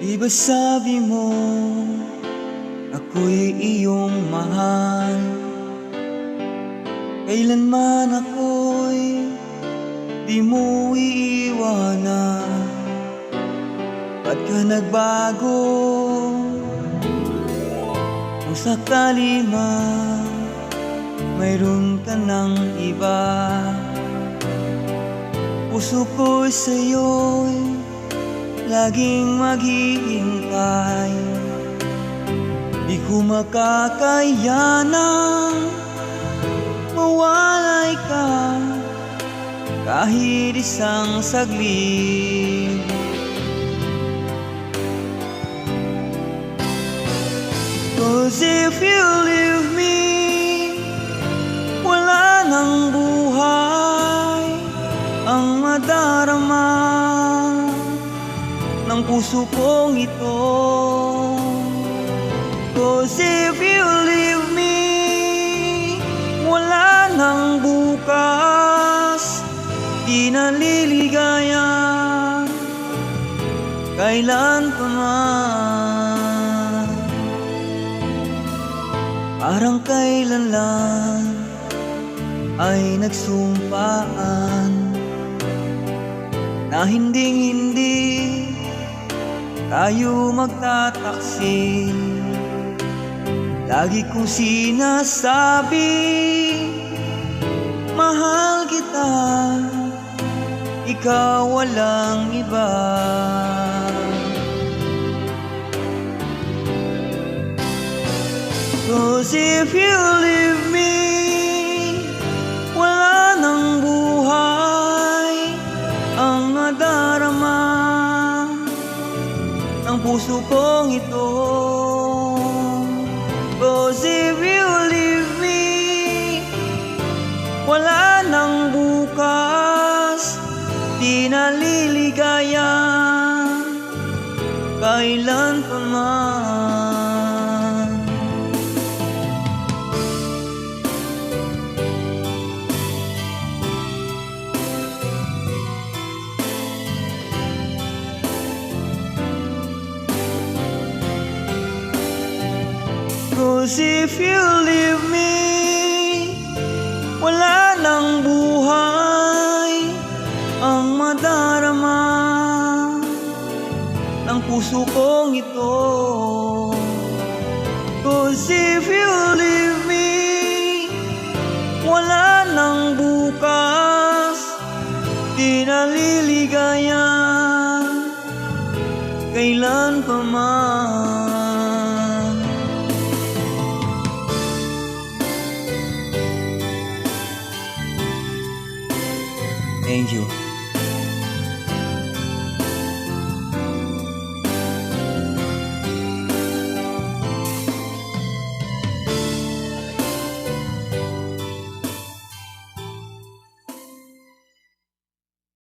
Di ba sabi mo, ako'y iyong mahal? Kailanman ako'y di mo iiwanan. Ba't ka nagbago? Kung sakali man mayroon ka ng iba, puso ko'y sa'yo'y laging maghihintay. Di ko makakayanang mawalay ka kahit isang saglit. Cause if you leave me, wala nang buhay ang madarama ng puso kong ito. Cause if you leave me, wala nang bukas, di naliligaya kailan pa man. Parang kailan lang ay nagsumpaan na hinding-hindi tayo magtataksil. Lagi kong sinasabi, mahal kita, ikaw walang iba. Cause if you leave me, wala nang buhay ang madarama ng puso kong ito. Cause if you leave me, wala nang bukas, di naliligaya kailan pa man. Cause if you leave me, wala nang buhay ang madarama ng puso kong ito. Cause if you leave me, wala nang bukas, di naliligaya kailan pa man. Thank you.